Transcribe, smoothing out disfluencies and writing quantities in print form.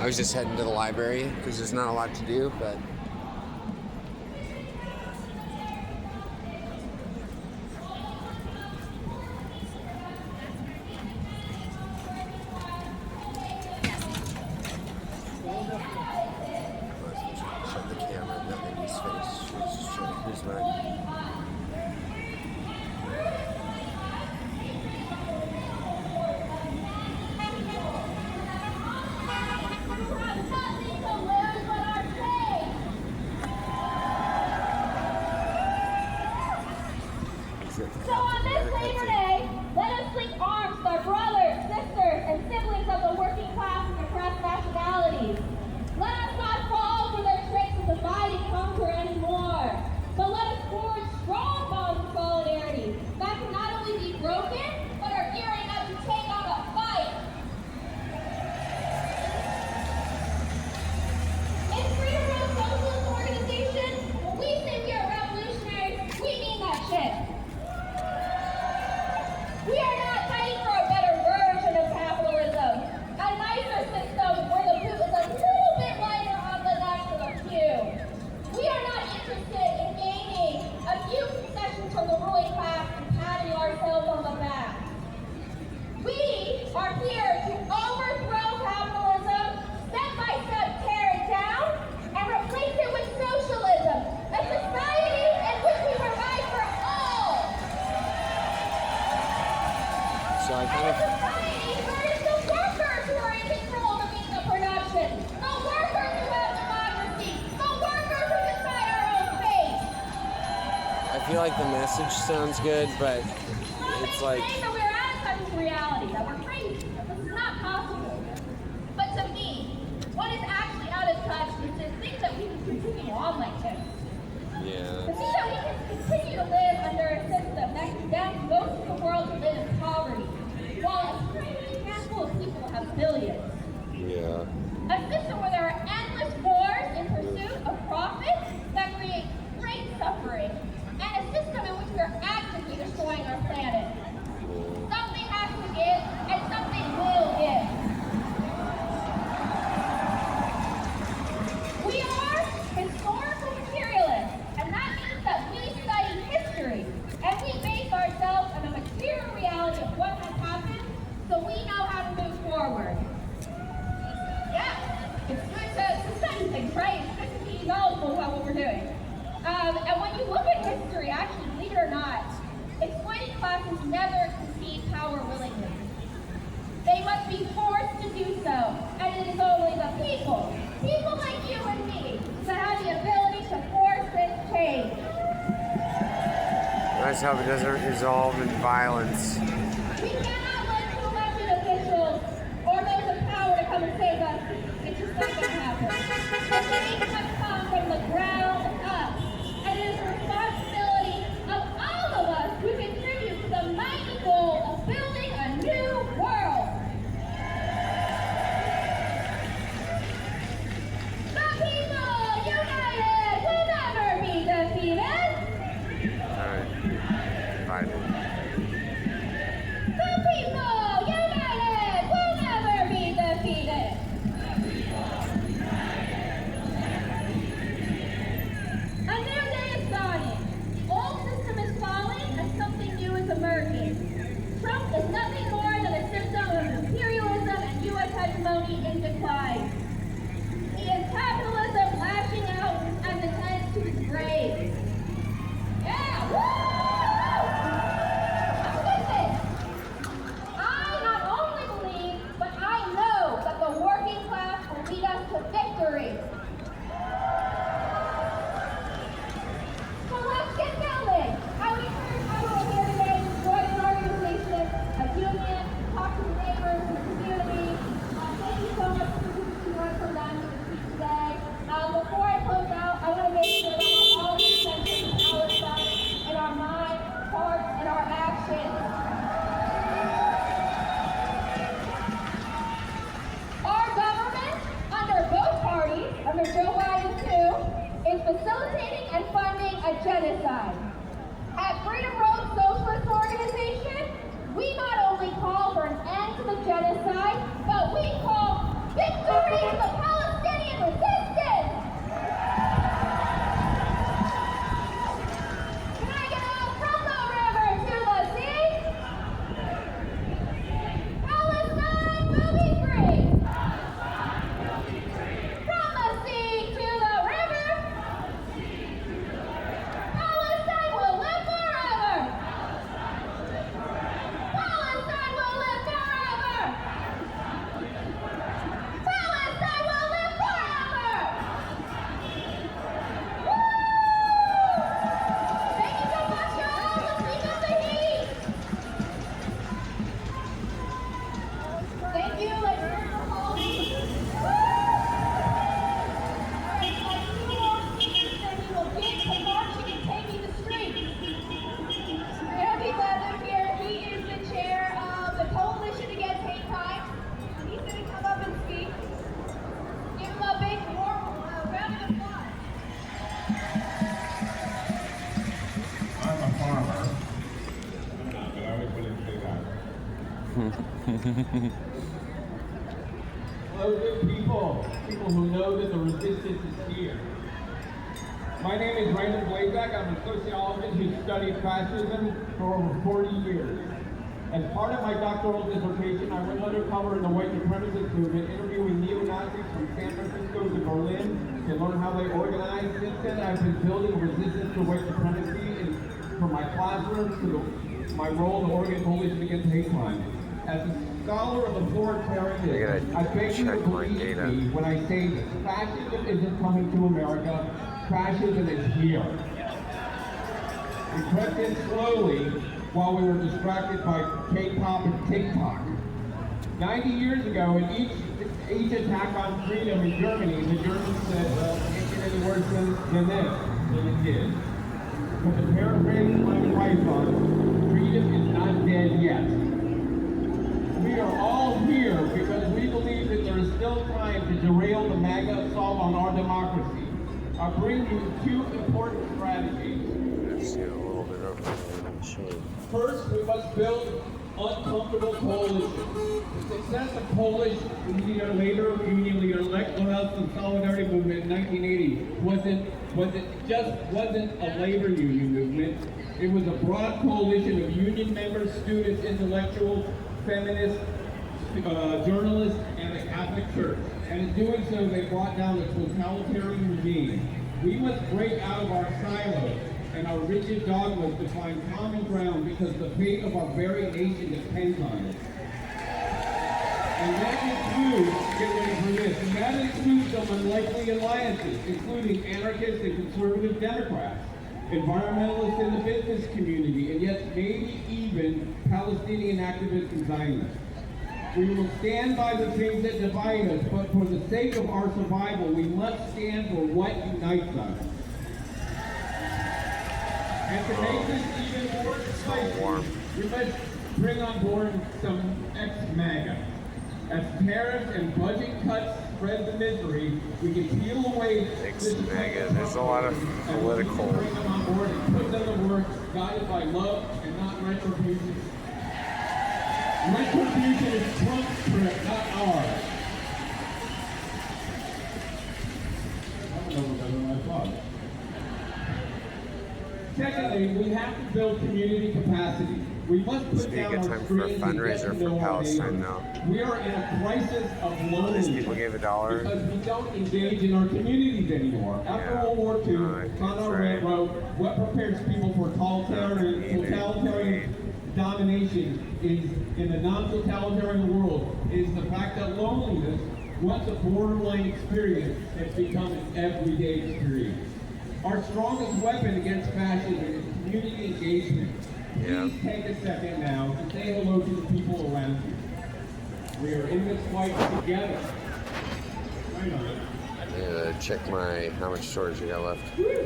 I was just heading to the library because there's not a lot to do, but shut the camera, not in his face. Just show here's mine. So on this Labor Day, let us link arms with our brothers, sisters, and siblings of the working class and oppressed nationalities. Let us not fall for their tricks of divide and conquer anymore, but let us forge strong bonds of solidarity that can not only be broken, but are gearing up to take on a fight. In Freedom Road Socialist Organization, when we say we are revolutionaries, we mean that shit. We are not fighting for a better version of capitalism, a nicer system where the boot is a little bit lighter on the necks of a few. We are not interested in gaining a few concessions from the ruling class and patting ourselves on the back. We are here to overthrow capitalism, step by step tear it down, and replace it with socialism, a society in which we provide for all. So I kind of. Society where it's the workers who are in control of the means of production, the workers who have democracy, the workers who decide our own fate. I feel like the message sounds good, but it's like. Saying that we're out of touch with reality, that we're crazy, that this is not possible. But to me, what is actually out of touch is to think that we can continue on like this. To Yeah. think that we can continue to live under a system that condemns most of the world to live in poverty, while a tiny handful of people have billions. Yeah. A system where there are endless wars in pursuit of profit that create great suffering, and a system in which we are actively destroying our planet. Something has to give, and something will give. We are historical materialists, and that means that we study history, and we base ourselves on a material reality of what has happened, so we know how to move forward. Yeah, it's good to study things, right? It's good to be knowledgeable about what we're doing. And when you look at history, actually, believe it or not, exploiting classes never concede power willingly. They must be forced to do so, and it is only the people like you and me, that have the ability to force this change. Let's hope it doesn't resolve in violence. We cannot look to elected officials or those in power to come and save us. It's just not going to happen. The change must come from the ground up, and it is the responsibility of all of us to contribute to the mighty goal of building a new world. The people united will never be defeated. Alright. Fine. The people united will never be defeated. A new day is dawning. Old system is falling and something new is emerging. Trump is nothing more than a system of imperialism and U.S. hegemony in decline. He is capitalism lashing out as it heads to its grave. Yeah! Woo! Listen, I not only believe, but I know that the working class will lead us to victory. So let's get building. I would encourage everyone here today to join an organization, a union, talk to the neighbors in the community. Thank you so much for taking from them to speak today. Before I close out, I want to make sure that we're all centered in our side, in our mind, hearts, and our actions. Our government, under both parties, under Joe Biden too, is facilitating and funding a genocide. At Freedom Road Socialist Organization, we not only call for an end to the genocide, but we call victory to the Hello, good people. People who know that the resistance is here. My name is Raymond Blazak. I'm a sociologist who studied fascism for over 40 years. As part of my doctoral dissertation, I went undercover in the white supremacist movement, interviewing neo-Nazis from San Francisco to Berlin to learn how they organized. Since then, I've been building resistance to white supremacy from my classrooms to my role in the Oregon Coalition Against Hate Crime. As a scholar of authoritarianism, I beg you to believe me when I say this. Fascism isn't coming to America. Fascism is here. We crept in slowly while we were distracted by K-pop and TikTok. 90 years ago, in each attack on freedom in Germany, the Germans said, well, it can't get any worse than this, and it did. But to paraphrase my wife on, freedom is not dead yet. We are all here because we believe that there is still time to derail the MAGA assault on our democracy. I'll bring you two important strategies. Let's get a little bit of the shade. First, we must build uncomfortable coalitions. The success of Polish union leader-elect Lech Wałęsa's Solidarity movement in 1980 wasn't a labor union movement. It was a broad coalition of union members, students, intellectuals, feminists, journalists, and the Catholic Church. And in doing so, they brought down the totalitarian regime. We must break out of our silos and our rigid dogmas to find common ground because the fate of our very nation depends on it. And that includes, get ready for this, and that includes some unlikely alliances, including anarchists and conservative Democrats, environmentalists in the business community, and yet maybe even Palestinian activists and Zionists. We will stand by the things that divide us, but for the sake of our survival, we must stand for what unites us. And to make this even more exciting, we must bring on board some ex-MAGA. As tariffs and budget cuts spread the misery, we can peel away Ex-MAGA. There's a lot of political. Bring them on board and put them to work, guided by love and not retribution. Retribution is Trump's script, not ours. I don't know what I thought. Secondly, we have to build community capacity. We must put Be a down good our time for a screens and get fundraiser to for know our Palestine neighbors. now. We are in a crisis of loneliness. These people gave $1. Because we don't engage in our communities anymore. After Yeah. World War II, That's Hannah right. Arendt wrote, what prepares people for totalitarian domination is in a non-totalitarian world is the fact that loneliness, once a borderline experience, has become an everyday experience. Our strongest weapon against fascism is community engagement. Yeah. Please take a second now and say hello to the people around you. We are in this fight together. Right on. Check how much storage you got left.